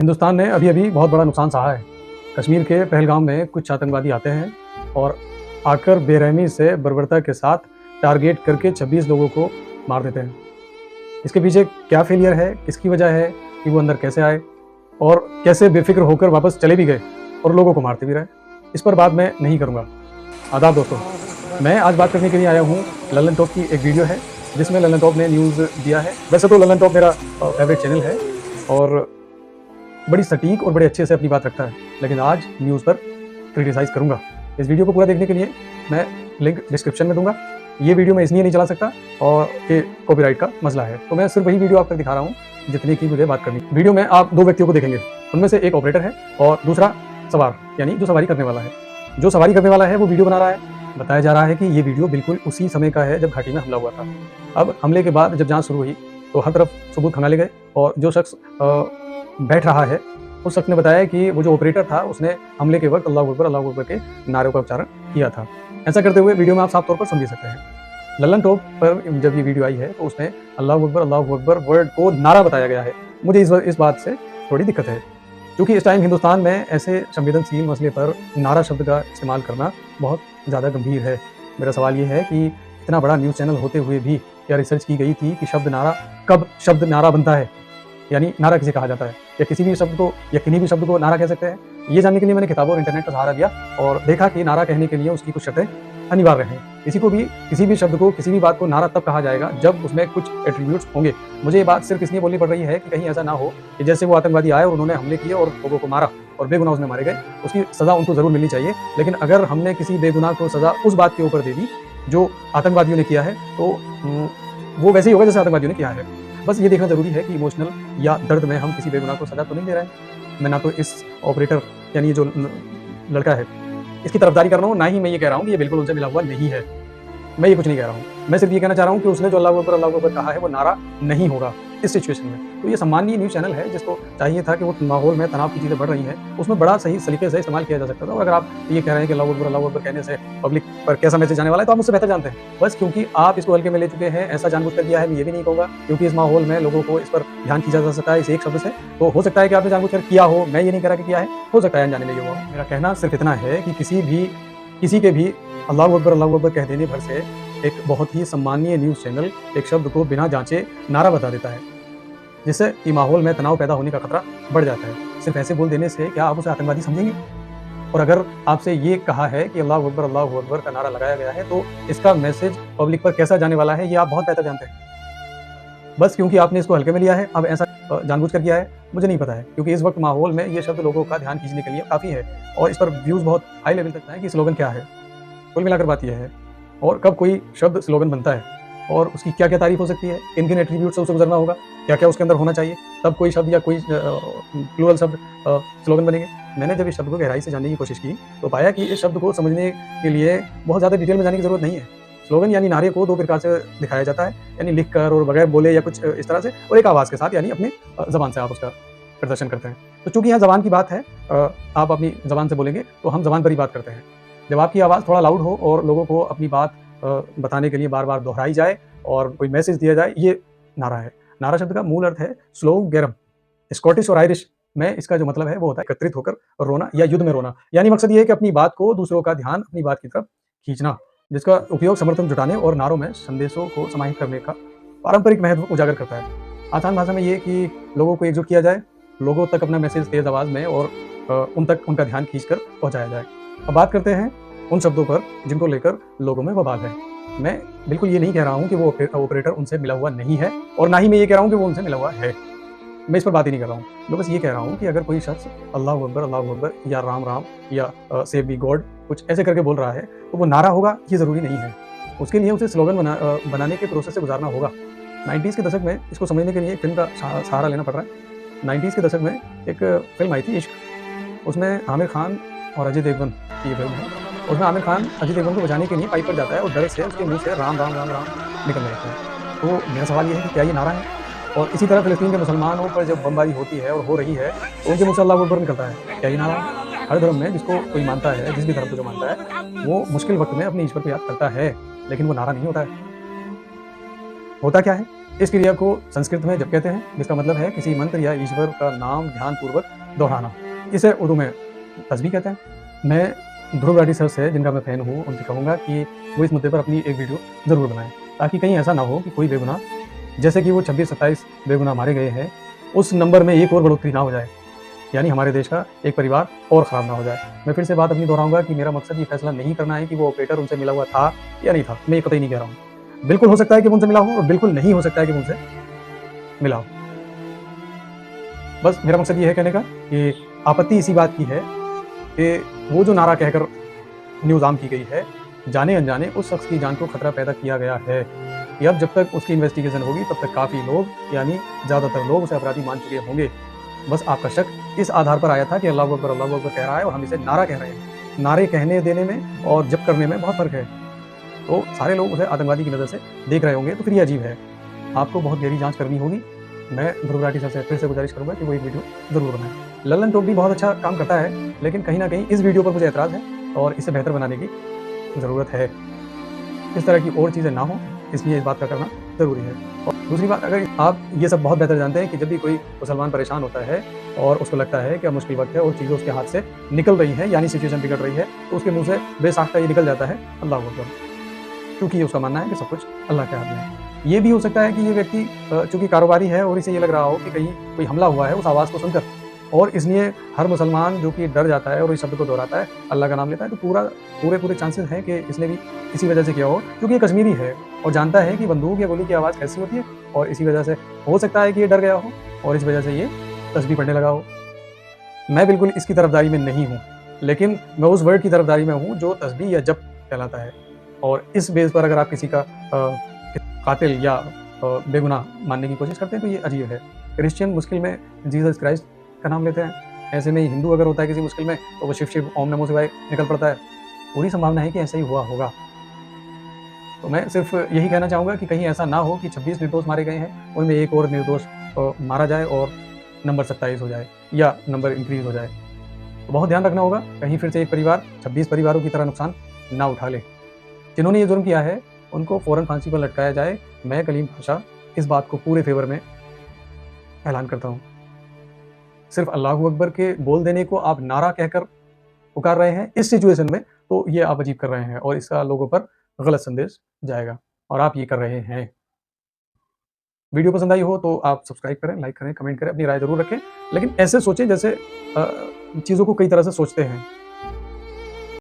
हिंदुस्तान ने अभी अभी बहुत बड़ा नुकसान सहा है। कश्मीर के पहलगाम में कुछ आतंकवादी आते हैं और आकर बेरहमी से बर्बरता के साथ टारगेट करके 26 लोगों को मार देते हैं। इसके पीछे क्या फेलियर है, किसकी वजह है कि वो अंदर कैसे आए और कैसे बेफिक्र होकर वापस चले भी गए और लोगों को मारते भी रहे, इस पर बात मैं नहीं करूँगा। आदाब दोस्तों, मैं आज बात करने के लिए आया हूँ ललन टॉप की एक वीडियो है जिसमें ललन टॉप ने न्यूज़ दिया है। वैसे तो ललन टॉप मेरा फेवरेट चैनल है और बड़ी सटीक और बड़े अच्छे से अपनी बात रखता है, लेकिन आज न्यूज़ पर क्रिटिसाइज़ करूंगा। इस वीडियो को पूरा देखने के लिए मैं लिंक डिस्क्रिप्शन में दूंगा। ये वीडियो मैं इसलिए नहीं चला सकता और कि कॉपीराइट का मसला है, तो मैं सिर्फ वही वीडियो आप तक दिखा रहा हूँ जितने की मुझे बात करनी। वीडियो में आप दो व्यक्तियों को देखेंगे, उनमें से एक ऑपरेटर है और दूसरा सवार, यानी जो सवारी करने वाला है। जो सवारी करने वाला है वो वीडियो बना रहा है। बताया जा रहा है कि ये वीडियो बिल्कुल उसी समय का है जब घाटी में हमला हुआ था। अब हमले के बाद जब जांच शुरू हुई तो हर तरफ सबूत खंगाले गए और जो शख्स बैठ रहा है उस शख्स ने बताया कि वो जो ऑपरेटर था उसने हमले के वक्त अल्लाहू अकबर के नारों का उच्चारण किया था। ऐसा करते हुए वीडियो में आप साफ तौर पर समझ सकते हैं। ललन टॉप पर जब ये वीडियो आई है तो उसमें अल्लाहू अकबर वर्ड को नारा बताया गया है। मुझे इस बात से थोड़ी दिक्कत है, क्योंकि इस टाइम हिंदुस्तान में ऐसे संवेदनशील मसले पर नारा शब्द का इस्तेमाल करना बहुत ज़्यादा गंभीर है। मेरा सवाल ये है कि इतना बड़ा न्यूज़ चैनल होते हुए भी क्या रिसर्च की गई थी कि कब शब्द नारा बनता है, यानी नारा किसे कहा जाता है, या किसी भी शब्द को या किन्हीं भी शब्द को नारा कह सकते हैं। ये जानने के लिए मैंने किताबों और इंटरनेट का सहारा लिया और देखा कि नारा कहने के लिए उसकी कुछ शर्तें अनिवार्य हैं। किसी भी शब्द को, किसी भी बात को नारा तब कहा जाएगा जब उसमें कुछ एट्रीब्यूट्स होंगे। मुझे ये बात सिर्फ इसलिए बोलनी पड़ रही है कि कहीं ऐसा ना हो कि जैसे वो आतंकवादी आए और उन्होंने हमले किए और लोगों को मारा और बेगुनाह उसमें मारे गए, उसकी सज़ा उनको ज़रूर मिलनी चाहिए। लेकिन अगर हमने किसी बेगुनाह को सज़ा उस बात के ऊपर दे दी जो आतंकवादियों ने किया है तो वो वैसे ही होगा जैसे आतंकवादियों ने किया है। बस ये देखना जरूरी है कि इमोशनल या दर्द में हम किसी बेगुनाह को सजा तो नहीं दे रहे हैं। मैं ना तो इस ऑपरेटर यानी जो लड़का है इसकी तरफदारी कर रहा हूँ, ना ही मैं ये कह रहा हूँ कि ये बिल्कुल उनसे मिला हुआ नहीं है। मैं ये कुछ नहीं कह रहा हूँ, मैं सिर्फ ये कहना चाह रहा हूँ कि उसने जो अल्लाहू अकबर कहा है वो नारा नहीं होगा इस सिचुएशन में। तो ये सम्मानीय न्यूज़ चैनल है जिसको चाहिए था कि वो माहौल में तनाव की चीज़ें बढ़ रही हैं उसमें बड़ा सही सलीके से इस्तेमाल किया जा सकता था। और अगर आप ये कह रहे हैं कि अल्लाहू अकबर कहने से पब्लिक पर कैसा मैसेज जाने वाला है तो आप मुझसे बेहतर जानते हैं। बस क्योंकि आप इसको हल्के में ले चुके हैं, ऐसा जानबूझकर किया है, मैं ये भी नहीं कहूँगा, क्योंकि इस माहौल में लोगों को इस पर ध्यान खींचा जा सकता है इस एक शब्द से। तो हो सकता है कि आपने जानबूझकर किया हो, मैं ये नहीं कह रहा कि किया है, हो सकता है अनजाने में ये हुआ। मेरा कहना सिर्फ इतना है कि किसी के भी अल्लाहू अकबर कह देने भर से एक बहुत ही सम्मानीय न्यूज़ चैनल एक शब्द को बिना जांचे नारा बता देता है, जिससे कि माहौल में तनाव पैदा होने का खतरा बढ़ जाता है। सिर्फ ऐसे बोल देने से क्या आप उसे आतंकवादी समझेंगे? और अगर आपसे ये कहा है कि अल्लाहू अकबर का नारा लगाया गया है तो इसका मैसेज पब्लिक पर कैसा जाने वाला है ये आप बहुत बेहतर जानते हैं। बस क्योंकि आपने इसको हल्के में लिया है, अब ऐसा जानबूझकर किया है, मुझे नहीं पता है, क्योंकि इस वक्त माहौल में ये शब्द लोगों का ध्यान खींचने के लिए काफ़ी है और इस पर व्यूज़ बहुत हाई लेवल तक है कि स्लोगन क्या है। कुल मिलाकर बात यह है, और कब कोई शब्द स्लोगन बनता है और उसकी क्या क्या तारीफ हो सकती है, किन किन एट्रीब्यूट से उसे गुजरना होगा, क्या क्या उसके अंदर होना चाहिए, तब कोई शब्द या कोई प्लूरल शब्द स्लोगन बनेंगे। मैंने जब इस शब्द को गहराई से जानने की कोशिश की तो पाया कि इस शब्द को समझने के लिए बहुत ज़्यादा डिटेल में जाने की ज़रूरत नहीं है। स्लोगन यानी नारे को दो प्रकार से दिखाया जाता है, यानी लिख कर और बगैर बोले या कुछ इस तरह से, और एक आवाज़ के साथ, यानी अपनी ज़बान से आप उसका प्रदर्शन करते हैं। तो चूंकि यहाँ ज़बान की बात है, आप अपनी ज़बान से बोलेंगे तो हम ज़बान पर ही बात करते हैं। जब आपकी आवाज़ थोड़ा लाउड हो और लोगों को अपनी बात बताने के लिए बार बार दोहराई जाए और कोई मैसेज दिया जाए, ये नारा है। नारा शब्द का मूल अर्थ है स्लो गैरम। स्कॉटिश और आयरिश में इसका जो मतलब है वो होता है एकत्रित होकर रोना या युद्ध में रोना। यानी मकसद ये है कि अपनी बात को, दूसरों का ध्यान अपनी बात की तरफ खींचना, जिसका उपयोग समर्थन जुटाने और नारों में संदेशों को समाहित करने का पारंपरिक महत्व उजागर करता है। आसान भाषा में ये कि लोगों को एकजुट किया जाए, लोगों तक अपना मैसेज तेज आवाज़ में और उन तक उनका ध्यान खींचकर पहुंचाया जाए। अब बात करते हैं उन शब्दों पर जिनको लेकर लोगों में बवाल है। मैं बिल्कुल ये नहीं कह रहा हूँ कि वो ऑपरेटर उनसे मिला हुआ नहीं है, और ना ही मैं ये कह रहा हूँ कि वो उनसे मिला हुआ है। मैं इस पर बात ही नहीं कर रहा हूँ। मैं बस ये कह रहा हूँ कि अगर कोई शख्स अल्लाहू अकबर या राम राम या सेव बी गॉड कुछ ऐसे करके बोल रहा है तो वो नारा होगा, ये ज़रूरी नहीं है। उसके लिए उसे स्लोगन बनाने के प्रोसेस से गुजारना होगा। 90s के दशक में इसको समझने के लिए फिल्म का सहारा लेना पड़ रहा है। 90s के दशक में एक फिल्म आई थी इश्क, उसमें आमिर खान और अजय देवगन की फिल्म है। उसमें आमिर खान अजय देवगन को बचाने के लिए पाइप पर जाता है और डर से उसके मुंह से राम राम राम राम निकलने लगता है। तो मेरा सवाल ये है कि क्या ये नारा है? और इसी तरह फिलिस्तीन के मुसलमानों पर जब बमबारी होती है और हो रही है तो उनके मुंह से अल्लाहू अकबर निकलता है, क्या ये नारा है? हर धर्म में जिसको कोई मानता है, जिस भी धर्म को जो मानता है, वो मुश्किल वक्त में अपने ईश्वर को याद करता है, लेकिन वो नारा नहीं होता है। होता क्या है? इस क्रिया को संस्कृत में जप कहते हैं, जिसका मतलब है किसी मंत्र या ईश्वर का नाम ध्यानपूर्वक दोहराना। इसे उर्दू में तस्बीह कहते हैं। मैं ध्रुव राठी सर से, जिनका मैं फ़ैन हूँ, उनसे कहूँगा कि वो इस मुद्दे पर अपनी एक वीडियो ज़रूर बनाएँ, ताकि कहीं ऐसा ना हो कि कोई बेगुनाह, जैसे कि वो 26-27 बेगुनाह मारे गए हैं, उस नंबर में एक और बढ़ोतरी ना हो जाए। यानी हमारे देश का एक परिवार और ख़राब ना हो जाए। मैं फिर से बात अपनी दोहराऊँगा कि मेरा मकसद ये फैसला नहीं करना है कि वो ऑपरेटर उनसे मिला हुआ था या नहीं था। मैं ये कतई नहीं कह रहा हूँ। बिल्कुल हो सकता है कि वो उनसे मिला हो और बिल्कुल नहीं हो सकता है कि वो उनसे मिला हो। बस मेरा मकसद ये है कहने का कि आपत्ति इसी बात की है कि वो जो नारा कहकर न्यूज़ आम की गई है, जाने-अनजाने उस शख्स की जान को खतरा पैदा किया गया है कि अब जब तक उसकी इन्वेस्टिगेशन होगी, तब तक काफ़ी लोग, यानी ज़्यादातर लोग उसे अपराधी मान चुके होंगे। बस आपका शक इस आधार पर आया था कि अल्लाहू अकबर कह रहा है और हम इसे नारा कह रहे हैं। नारे कहने देने में और जप करने में बहुत फ़र्क है। तो सारे लोग उसे आतंकवादी की नज़र से देख रहे होंगे, तो फिर ये अजीब है। आपको बहुत गहरी जाँच करनी होगी। मैं ध्रुव राठी सर से फिर से गुज़ारिश करूँगा कि वो एक वीडियो ज़रूर बनाएँ। लल्लन टॉप भी बहुत अच्छा काम करता है, लेकिन कहीं न कहीं इस वीडियो पर मुझे ऐतराज़ है और इसे बेहतर बनाने की ज़रूरत है। इस तरह की और चीज़ें ना हों, इसलिए इस बात का करना ज़रूरी है। और दूसरी बात, अगर आप ये सब बहुत बेहतर जानते हैं कि जब भी कोई मुसलमान परेशान होता है और उसको लगता है कि अब मुश्किल वक़्त है और चीज़ें उसके हाथ से निकल रही हैं, यानी सिचुएशन बिगड़ रही है, तो उसके मुँह से बेसाख्ता ये निकल जाता है, अल्लाहू अकबर। क्योंकि ये उसका मानना है कि सब कुछ अल्लाह के हाथ में है। ये भी हो सकता है कि ये व्यक्ति चूँकि कारोबारी है और इसे ये लग रहा हो कि कहीं कोई हमला हुआ है उस आवाज़ को सुनकर, और इसलिए हर मुसलमान जो कि डर जाता है और इस शब्द को दोहराता है, अल्लाह का नाम लेता है, तो पूरे चांसेस हैं कि इसने भी इसी वजह से किया हो, क्योंकि ये कश्मीरी है और जानता है कि बंदूक या गोली की आवाज़ कैसी होती है, और इसी वजह से हो सकता है कि ये डर गया हो और इस वजह से ये तस्बीह पढ़ने लगा हो। मैं बिल्कुल इसकी तरफदारी में नहीं हूँ, लेकिन मैं उस वर्ड की तरफदारी में हूँ जो तस्बीह या जप कहलाता है। और इस बेस पर अगर आप किसी का कातिल या बेगुनाह मानने की कोशिश करते हैं, तो ये अजीब है। क्रिश्चियन मुश्किल में जीसस क्राइस्ट का नाम लेते हैं, ऐसे में हिंदू अगर होता है किसी मुश्किल में, तो वो शिव शिव ओम नमो शिवाय निकल पड़ता है। पूरी संभावना है कि ऐसा ही हुआ होगा। तो मैं सिर्फ़ यही कहना चाहूँगा कि कहीं ऐसा ना हो कि 26 निर्दोष मारे गए हैं, उनमें एक और निर्दोष मारा जाए और नंबर 27 हो जाए या नंबर इंक्रीज़ हो जाए। तो बहुत ध्यान रखना होगा, कहीं फिर से एक परिवार 26 परिवारों की तरह नुकसान ना उठा ले। जिन्होंने ये जुर्म किया है, उनको फ़ौरन फांसी पर लटकाया जाए। मैं कलीम पाशा इस बात को पूरे फ़ेवर में ऐलान करता हूँ। सिर्फ़ अल्लाहू अकबर के बोल देने को आप नारा कहकर पुकार रहे हैं इस सिचुएशन में, तो ये आप अजीब कर रहे हैं और इसका लोगों पर गलत संदेश जाएगा और आप ये कर रहे हैं। वीडियो पसंद आई हो तो आप सब्सक्राइब करें, लाइक करें, कमेंट करें, अपनी राय ज़रूर रखें। लेकिन ऐसे सोचें जैसे चीज़ों को कई तरह से सोचते हैं।